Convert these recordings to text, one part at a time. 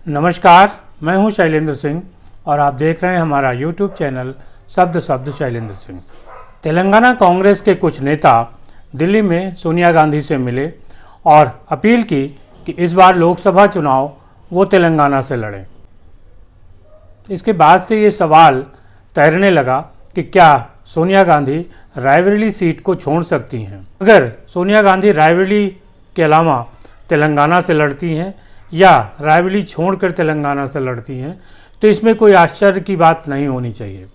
नमस्कार, मैं हूं शैलेंद्र सिंह और आप देख रहे हैं हमारा यूट्यूब चैनल शब्द शब्द शैलेंद्र सिंह। तेलंगाना कांग्रेस के कुछ नेता दिल्ली में सोनिया गांधी से मिले और अपील की कि इस बार लोकसभा चुनाव वो तेलंगाना से लड़ें। इसके बाद से ये सवाल तैरने लगा कि क्या सोनिया गांधी रायबरेली सीट को छोड़ सकती हैं। अगर सोनिया गांधी रायबरेली के अलावा तेलंगाना से लड़ती हैं या रायबरेली छोड़कर तेलंगाना से लड़ती हैं तो इसमें कोई आश्चर्य की बात नहीं होनी चाहिए।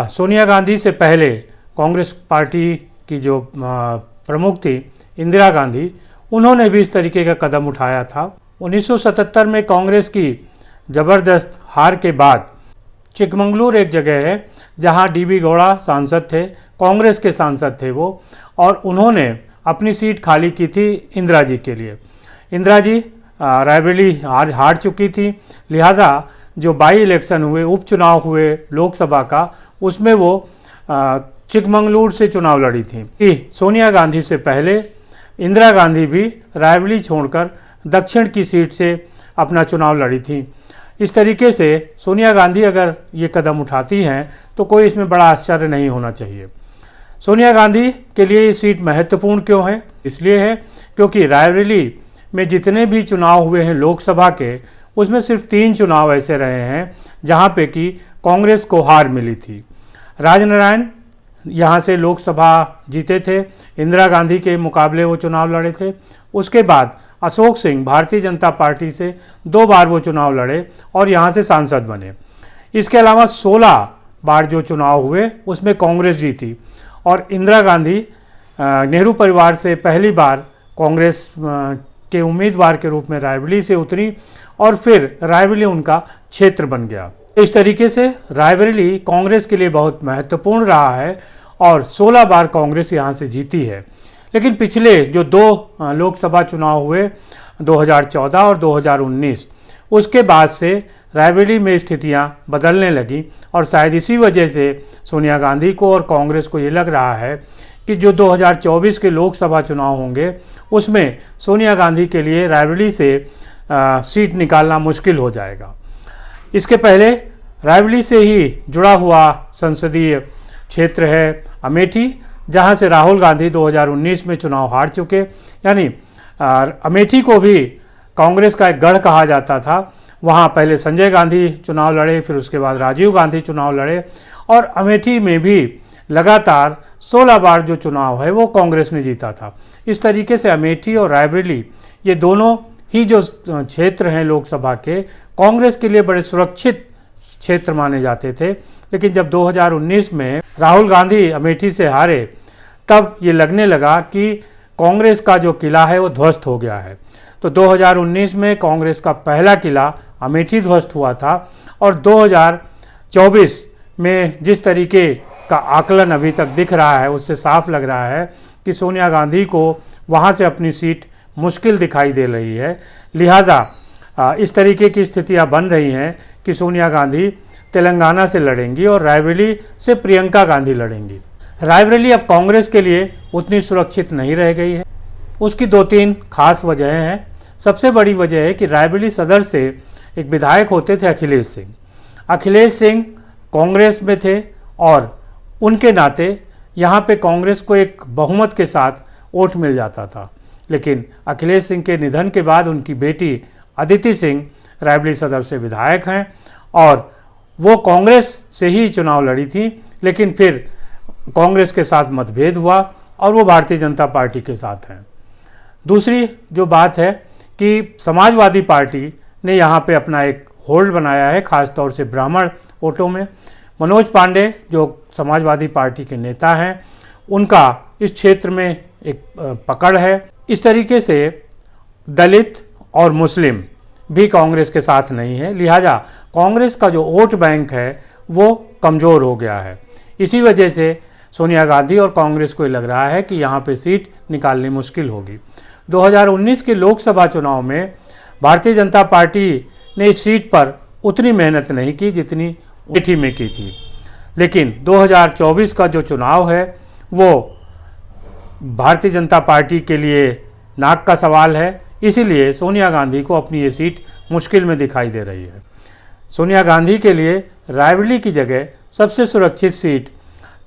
सोनिया गांधी से पहले कांग्रेस पार्टी की जो प्रमुख थी इंदिरा गांधी, उन्होंने भी इस तरीके का कदम उठाया था। 1977 में कांग्रेस की ज़बरदस्त हार के बाद चिकमंगलूर एक जगह है जहां डीबी गौड़ा सांसद थे, कांग्रेस के सांसद थे वो, और उन्होंने अपनी सीट खाली की थी इंदिरा जी के लिए। इंदिरा जी रायबरेली हार चुकी थी, लिहाजा जो बाई इलेक्शन हुए, उपचुनाव हुए लोकसभा का, उसमें वो चिकमंगलूर से चुनाव लड़ी थी। सोनिया गांधी से पहले इंदिरा गांधी भी रायबरेली छोड़कर दक्षिण की सीट से अपना चुनाव लड़ी थी। इस तरीके से सोनिया गांधी अगर ये कदम उठाती हैं तो कोई इसमें बड़ा आश्चर्य नहीं होना चाहिए। सोनिया गांधी के लिए ये सीट महत्वपूर्ण क्यों है? इसलिए है क्योंकि रायबरेली में जितने भी चुनाव हुए हैं लोकसभा के, उसमें सिर्फ 3 चुनाव ऐसे रहे हैं जहां पे कि कांग्रेस को हार मिली थी। राजनारायण यहां से लोकसभा जीते थे, इंदिरा गांधी के मुकाबले वो चुनाव लड़े थे। उसके बाद अशोक सिंह भारतीय जनता पार्टी से 2 बार वो चुनाव लड़े और यहाँ से सांसद बने। इसके अलावा 16 बार जो चुनाव हुए उसमें कांग्रेस जीती और इंदिरा गांधी नेहरू परिवार से पहली बार कांग्रेस के उम्मीदवार के रूप में रायबरेली से उतरी और फिर रायबरेली उनका क्षेत्र बन गया। इस तरीके से रायबरेली कांग्रेस के लिए बहुत महत्वपूर्ण रहा है और 16 बार कांग्रेस यहाँ से जीती है। लेकिन पिछले जो 2 लोकसभा चुनाव हुए 2014 और 2019, उसके बाद से रायबरेली में स्थितियां बदलने लगी और शायद इसी वजह से सोनिया गांधी को और कांग्रेस को ये लग रहा है कि जो 2024 के लोकसभा चुनाव होंगे उसमें सोनिया गांधी के लिए रायबरेली से सीट निकालना मुश्किल हो जाएगा। इसके पहले रायबरेली से ही जुड़ा हुआ संसदीय क्षेत्र है अमेठी, जहां से राहुल गांधी 2019 में चुनाव हार चुके। यानी अमेठी को भी कांग्रेस का एक गढ़ कहा जाता था। वहां पहले संजय गांधी चुनाव लड़े, फिर उसके बाद राजीव गांधी चुनाव लड़े और अमेठी में भी लगातार 16 बार जो चुनाव है वो कांग्रेस ने जीता था। इस तरीके से अमेठी और रायबरेली ये दोनों ही जो क्षेत्र हैं लोकसभा के, कांग्रेस के लिए बड़े सुरक्षित क्षेत्र माने जाते थे। लेकिन जब 2019 में राहुल गांधी अमेठी से हारे, तब ये लगने लगा कि कांग्रेस का जो किला है वो ध्वस्त हो गया है। तो 2019 में कांग्रेस का पहला किला अमेठी ध्वस्त हुआ था और 2024 में जिस तरीके का आकलन अभी तक दिख रहा है उससे साफ लग रहा है कि सोनिया गांधी को वहां से अपनी सीट मुश्किल दिखाई दे रही है। लिहाजा इस तरीके की स्थितियां बन रही हैं कि सोनिया गांधी तेलंगाना से लड़ेंगी और रायबरेली से प्रियंका गांधी लड़ेंगी। रायबरेली अब कांग्रेस के लिए उतनी सुरक्षित नहीं रह गई है। उसकी 2-3 खास वजहें हैं। सबसे बड़ी वजह है कि रायबरेली सदर से एक विधायक होते थे अखिलेश सिंह। अखिलेश सिंह कांग्रेस में थे और उनके नाते यहाँ पे कांग्रेस को एक बहुमत के साथ वोट मिल जाता था। लेकिन अखिलेश सिंह के निधन के बाद उनकी बेटी अदिति सिंह रायबरेली सदर से विधायक हैं और वो कांग्रेस से ही चुनाव लड़ी थी। लेकिन फिर कांग्रेस के साथ मतभेद हुआ और वो भारतीय जनता पार्टी के साथ हैं। दूसरी जो बात है कि समाजवादी पार्टी ने यहाँ पे अपना एक होल्ड बनाया है, खास तौर से ब्राह्मण वोटों में। मनोज पांडे जो समाजवादी पार्टी के नेता हैं, उनका इस क्षेत्र में एक पकड़ है। इस तरीके से दलित और मुस्लिम भी कांग्रेस के साथ नहीं है। लिहाजा कांग्रेस का जो वोट बैंक है वो कमज़ोर हो गया है। इसी वजह से सोनिया गांधी और कांग्रेस को लग रहा है कि यहाँ पे सीट निकालनी मुश्किल होगी। 2019 के लोकसभा चुनाव में भारतीय जनता पार्टी ने इस सीट पर उतनी मेहनत नहीं की जितनी अमेठी में की थी। लेकिन 2024 का जो चुनाव है वो भारतीय जनता पार्टी के लिए नाक का सवाल है। इसीलिए सोनिया गांधी को अपनी ये सीट मुश्किल में दिखाई दे रही है। सोनिया गांधी के लिए रायबरेली की जगह सबसे सुरक्षित सीट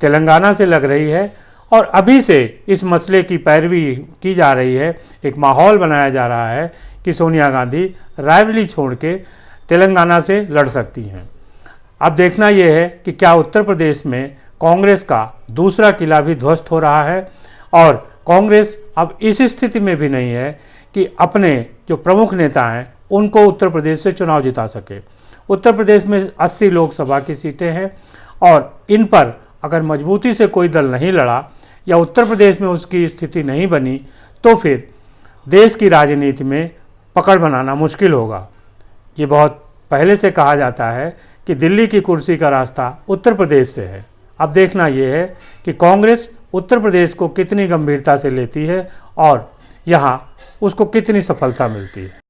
तेलंगाना से लग रही है और अभी से इस मसले की पैरवी की जा रही है। एक माहौल बनाया जा रहा है कि सोनिया गांधी रायबरेली छोड़ के तेलंगाना से लड़ सकती हैं। अब देखना यह है कि क्या उत्तर प्रदेश में कांग्रेस का दूसरा किला भी ध्वस्त हो रहा है और कांग्रेस अब इस स्थिति में भी नहीं है कि अपने जो प्रमुख नेता हैं उनको उत्तर प्रदेश से चुनाव जिता सके। उत्तर प्रदेश में 80 लोकसभा की सीटें हैं और इन पर अगर मजबूती से कोई दल नहीं लड़ा या उत्तर प्रदेश में उसकी स्थिति नहीं बनी तो फिर देश की राजनीति में पकड़ बनाना मुश्किल होगा। ये बहुत पहले से कहा जाता है कि दिल्ली की कुर्सी का रास्ता उत्तर प्रदेश से है। अब देखना यह है कि कांग्रेस उत्तर प्रदेश को कितनी गंभीरता से लेती है और यहाँ उसको कितनी सफलता मिलती है।